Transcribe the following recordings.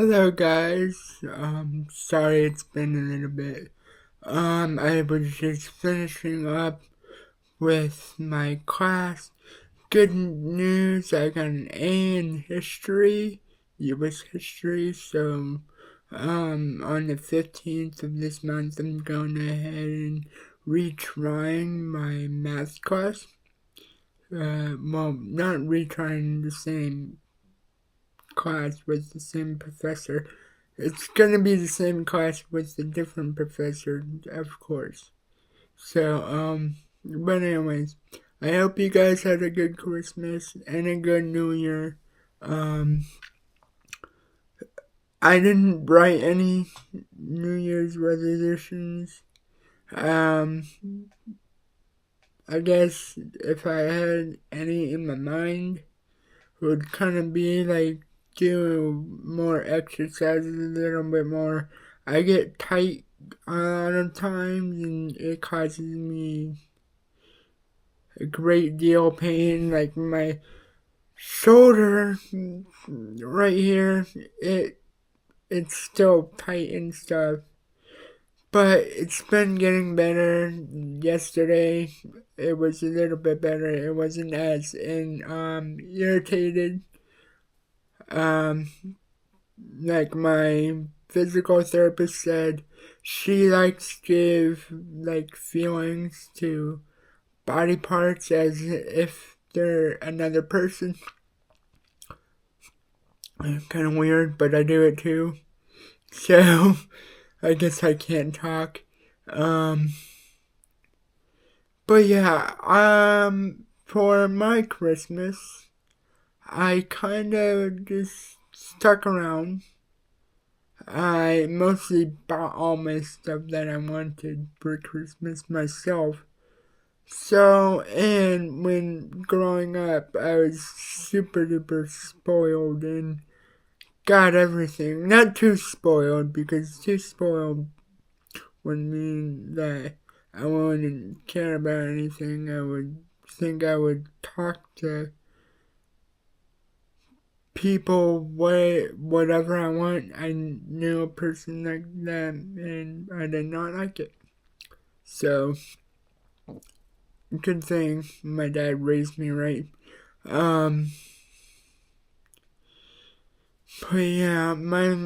Hello guys, sorry it's been a little bit. I was just finishing up with my class. Good news, I got an A in history, U.S. history, so, on the 15th of this month I'm going ahead and retrying my math class. Well, not retrying the same class with the same professor. It's gonna be the same class with a different professor, of course. So, but anyways, I hope you guys had a good Christmas and a good New Year. Um, I didn't write any New Year's resolutions. Um, I guess if I had any in my mind, it would kind of be like do more exercises a little bit more. I get tight a lot of times and it causes me a great deal of pain. Like my shoulder right here, it's still tight and stuff. But it's been getting better. Yesterday it was a little bit better. It wasn't as irritated. Um like my physical therapist said, she likes to give like feelings to body parts as if they're another person. Kind of weird, but I do it too. So I guess I can't talk. Um, but yeah, for my Christmas, I kind of just stuck around. I mostly bought all my stuff that I wanted for Christmas myself. So, and when growing up, I was super duper spoiled and got everything. Not too spoiled, because too spoiled would mean that I wouldn't care about anything. I would think I would talk to people whatever I want. I knew a person like that and I did not like it. So good thing my dad raised me right. Um but yeah, my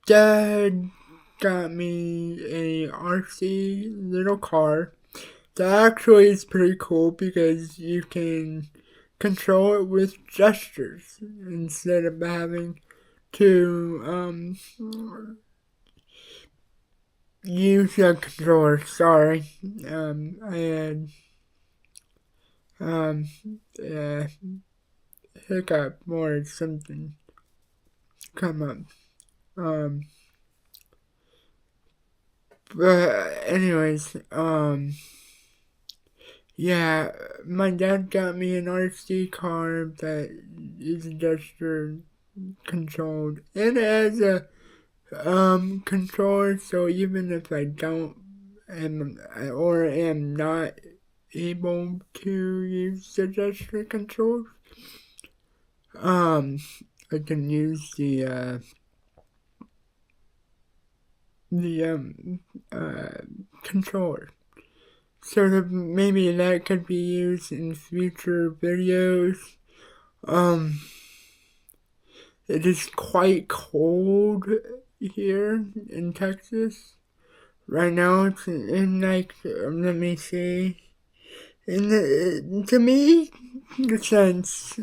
dad got me a RC little car. That actually is pretty cool because you can control it with gestures instead of having to use a controller. Sorry, I had um uh, hiccup or something come up. Um, but anyways, yeah, my dad got me an RC car that is gesture controlled and it has a controller, so even if I don't am not able to use the gesture controls, um I can use the controller. So that maybe that could be used in future videos. Um it is quite cold here in Texas. Right now it's in like let me see. In the, to me, the sense,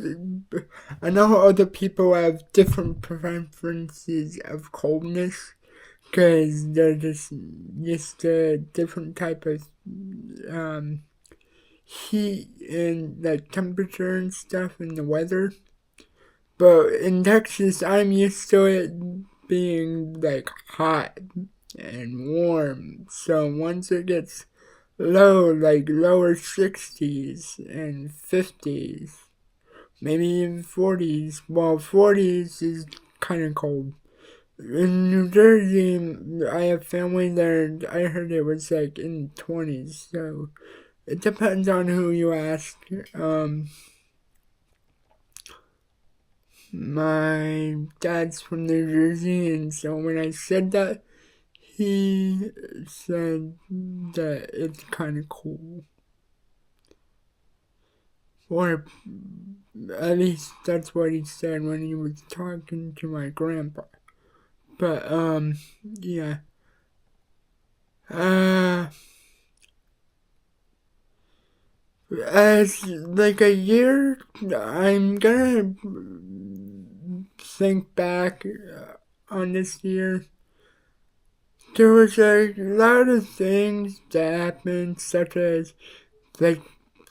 I know other people have different preferences of coldness because they're just used to different type of um, heat and like temperature and stuff in the weather. But in Texas, I'm used to it being like hot and warm. So once it gets low, like lower 60s and 50s, maybe even 40s. Well, 40s is kind of cold. In New Jersey, I have family there. I heard it was like in 20s, so it depends on who you ask. Um, my dad's from New Jersey, and so when I said that, he said that it's kind of cool. Or at least that's what he said when he was talking to my grandpa. But, yeah. As like a year, I'm gonna think back on this year. There was a lot of things that happened, such as like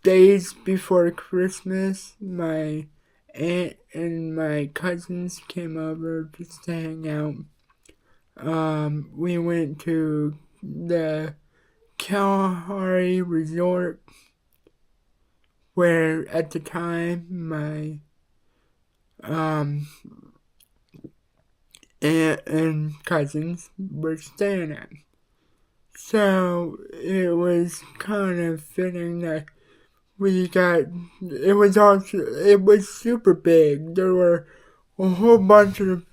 days before Christmas, my aunt and my cousins came over just to hang out. We went to the Kalahari Resort, where at the time my aunt and cousins were staying at. So it was kind of fitting that it was super big. There were a whole bunch of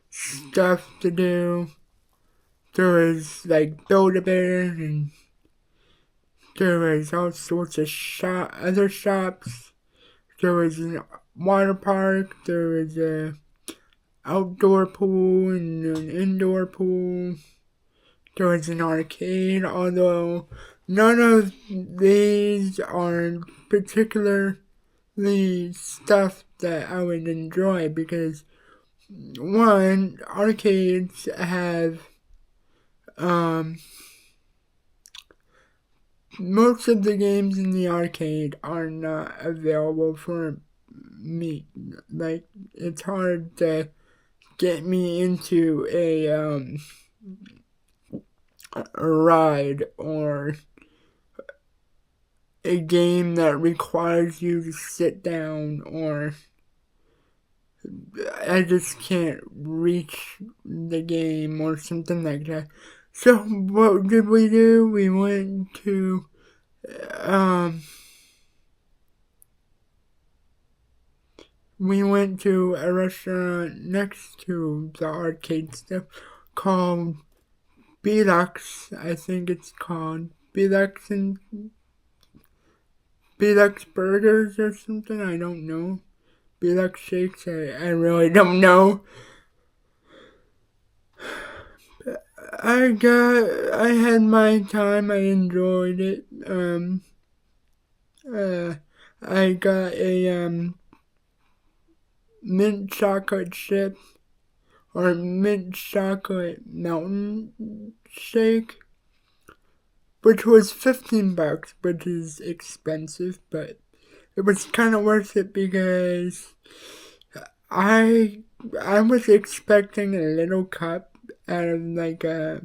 stuff to do. There was like Build-A-Bear, and there was all sorts of other shops. There was a water park. There was a outdoor pool and an indoor pool. There was an arcade, although none of these are particularly stuff that I would enjoy because, one, arcades have, most of the games in the arcade are not available for me. Like, it's hard to get me into a ride or a game that requires you to sit down, or I just can't reach the game or something like that. So what did we do? We went to a restaurant next to the arcade stuff called Belux, I think it's called. Belux Burgers or something, I don't know. Belux Shakes, I really don't know. I had my time, I enjoyed it. I got a, mint chocolate chip, or mint chocolate mountain shake, which was $15, which is expensive, but it was kind of worth it because I was expecting a little cup out of like a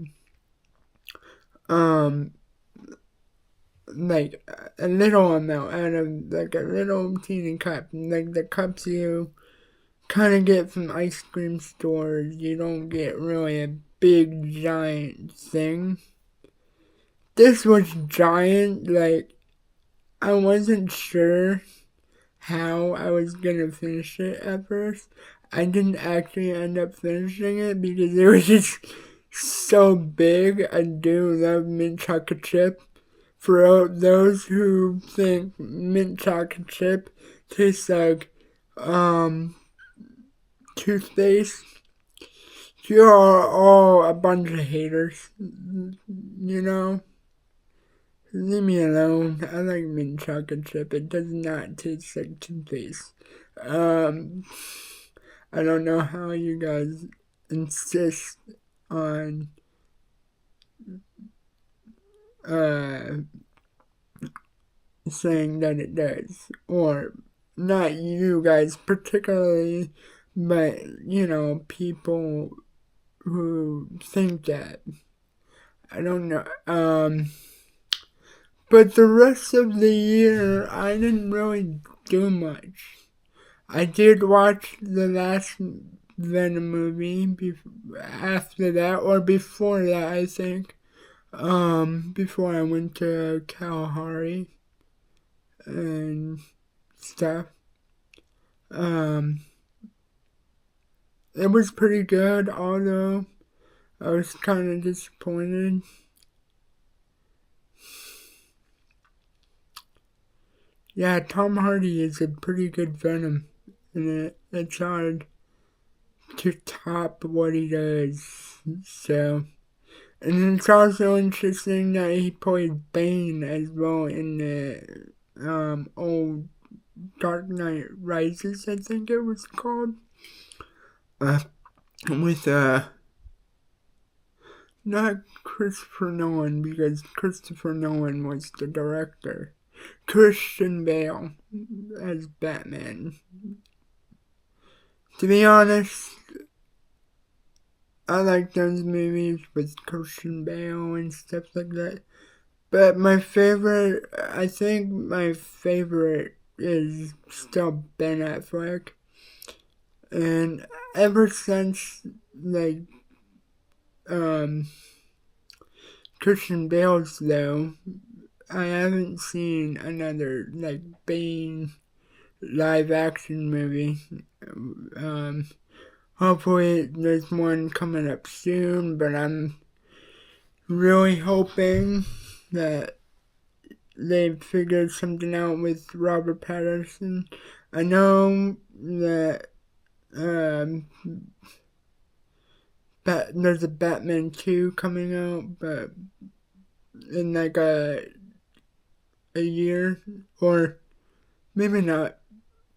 little amount out of like a little teeny cup, like the cups you kind of get from ice cream stores. You don't get really a big giant thing. This was giant. Like, I wasn't sure how I was gonna finish it at first. I didn't actually end up finishing it because it was just so big. I do love mint chocolate chip. For those who think mint chocolate chip tastes like toothpaste, you are all a bunch of haters. You know? Leave me alone. I like mint chocolate chip. It does not taste like toothpaste. I don't know how you guys insist on saying that it does. Or not you guys particularly, but people who think that. I don't know. But the rest of the year, I didn't really do much. I did watch the last Venom movie after that, or before that, I think. Before I went to Kalahari and stuff. it was pretty good, although I was kind of disappointed. Yeah, Tom Hardy is a pretty good Venom, and it's hard to top what he does. So, and it's also interesting that he played Bane as well in the old Dark Knight Rises, I think it was called. With not Christopher Nolan, because Christopher Nolan was the director. Christian Bale as Batman. To be honest, I like those movies with Christian Bale and stuff like that. But I think my favorite is still Ben Affleck. And ever since, like, Christian Bale's, though, I haven't seen another, like, Bane live action movie. Hopefully there's one coming up soon, but I'm really hoping that they figured something out with Robert Pattinson. I know that there's a Batman 2 coming out, but in like a year, or maybe not.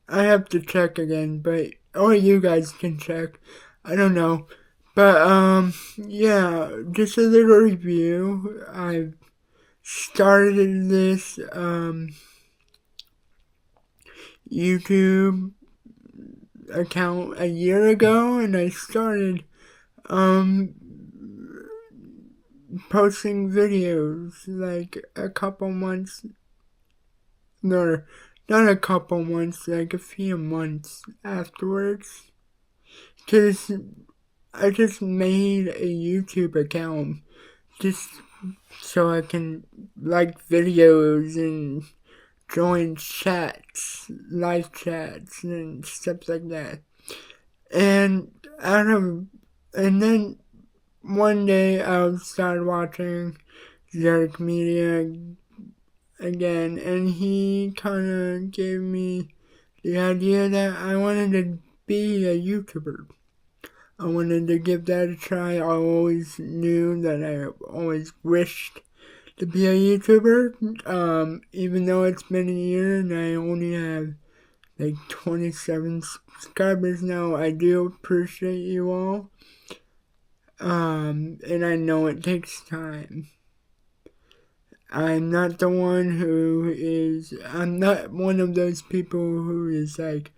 I have to check again, but or you guys can check. I don't know. But yeah, just a little review. I've started this YouTube account a year ago, and I started posting videos like a couple months, no, not a couple months, like a few months afterwards. Because I just made a YouTube account just so I can like videos and join chats, live chats and stuff like that. And and then one day I started watching Zerk Media again, and he kind of gave me the idea that I wanted to be a YouTuber. I wanted to give that a try. I always knew that I always wished to be a YouTuber, even though it's been a year and I only have like 27 subscribers now. I do appreciate you all. And I know it takes time. I'm not one of those people who is like,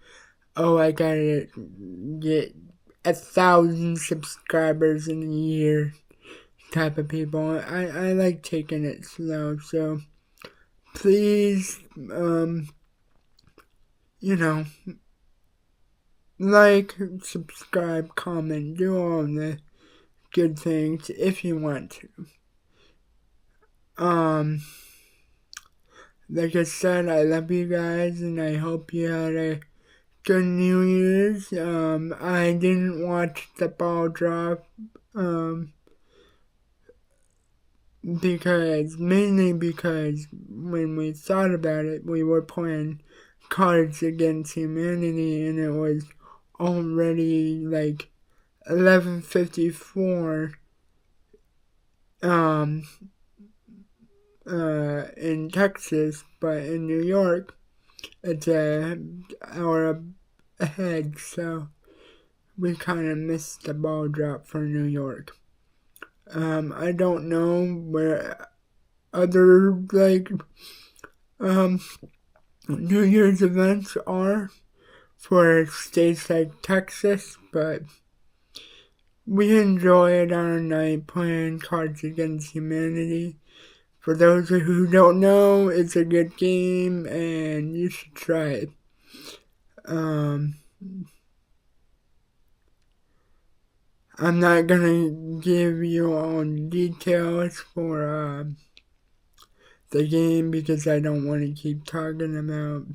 oh, I gotta get 1,000 subscribers in a year type of people. I like taking it slow, so please, like, subscribe, comment, do all the good things if you want to. Like I said, I love you guys, and I hope you had a good New Year's. I didn't watch the ball drop, mainly because when we thought about it, we were playing Cards Against Humanity, and it was already like 11:54 in Texas, but in New York it's an hour ahead, so we kind of missed the ball drop for New York. I don't know where other New Year's events are for states like Texas, but we enjoyed our night playing Cards Against Humanity. For those who don't know, it's a good game and you should try it. I'm not gonna give you all details for the game because I don't want to keep talking about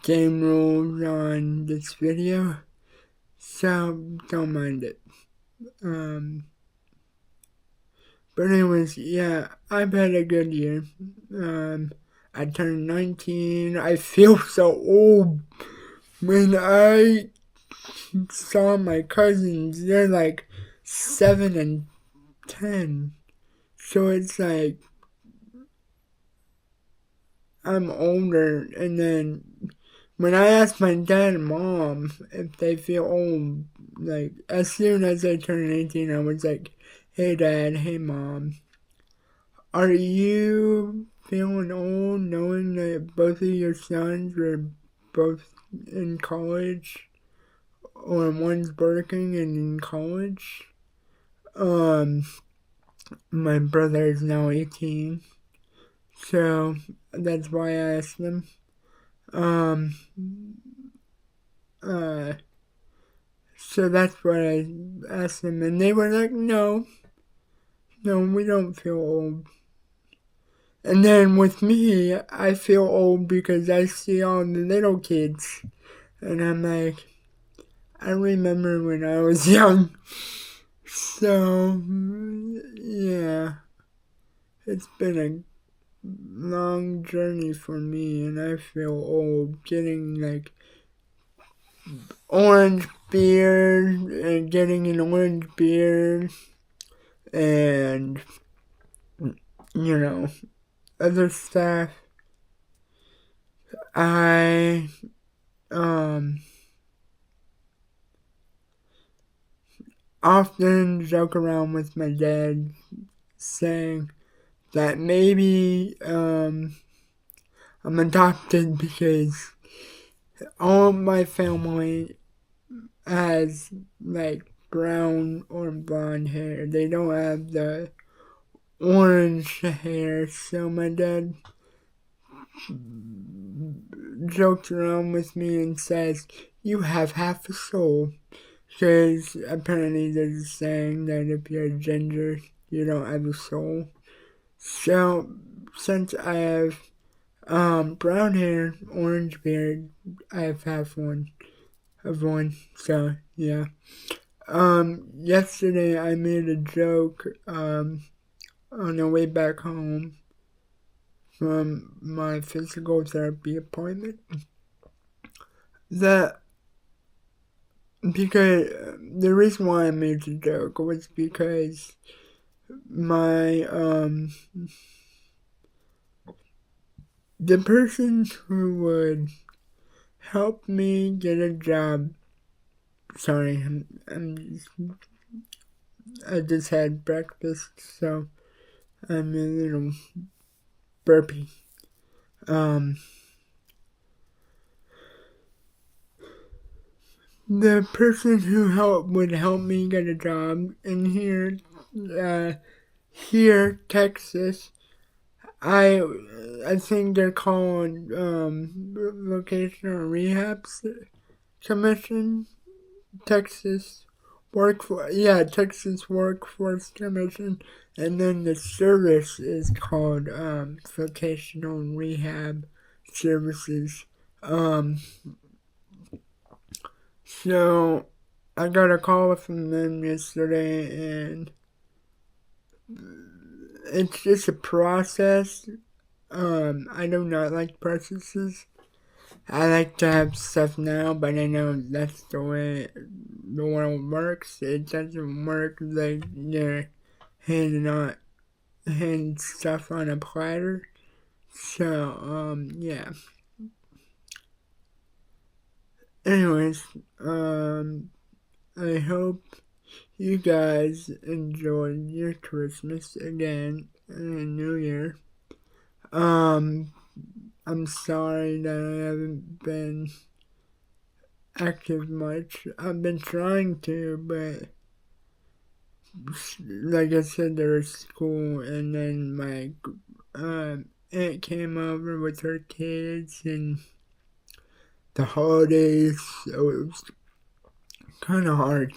game rules on this video. so don't mind it. But anyways, yeah, I've had a good year. I turned 19. I feel so old. When I saw my cousins, they're like 7 and 10. So it's like I'm older, and then when I asked my dad and mom if they feel old, like as soon as I turned 18, I was like, hey dad, hey mom, are you feeling old knowing that both of your sons are both in college? Or one's working and in college? Um, my brother is now 18. So that's why I asked them. Um, uh, so that's what I asked them, and they were like, no, we don't feel old. And then with me, I feel old because I see all the little kids, and I'm like, I remember when I was young. So, yeah, it's been a long journey for me, and I feel old getting like orange beard and getting an orange beard and you know other stuff. I often joke around with my dad saying that maybe I'm adopted because all of my family has like brown or blonde hair. They don't have the orange hair, so my dad jokes around with me and says, you have half a soul. Because apparently there's a saying that if you're ginger, you don't have a soul. So, since I have brown hair, orange beard, I have half one of one. So, yeah. Yesterday I made a joke, on the way back home from my physical therapy appointment that because the reason why I made the joke was because my the person who would help me get a job. Sorry, I just had breakfast, so I'm a little burpy. The person who would help me get a job in here, Texas. I think they're called vocational rehab commission, Texas Texas Workforce Commission, and then the service is called vocational rehab services. So I got a call from them yesterday, and it's just a process. I do not like processes. I like to have stuff now, but I know that's the way the world works. It doesn't work like they're handing stuff on a platter. So, yeah. Anyways, I hope you guys enjoyed your Christmas again and New Year. I'm sorry that I haven't been active much. I've been trying to, but like I said, there was school, and then my aunt came over with her kids and the holidays, so it was kind of hard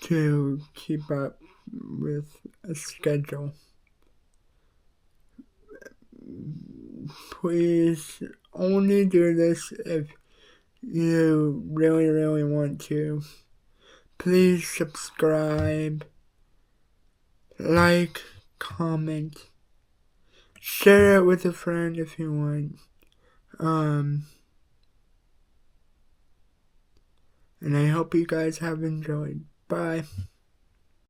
to keep up with a schedule. Please only do this if you really want to, please subscribe, like, comment, share it with a friend if you want. And I hope you guys have enjoyed. Bye.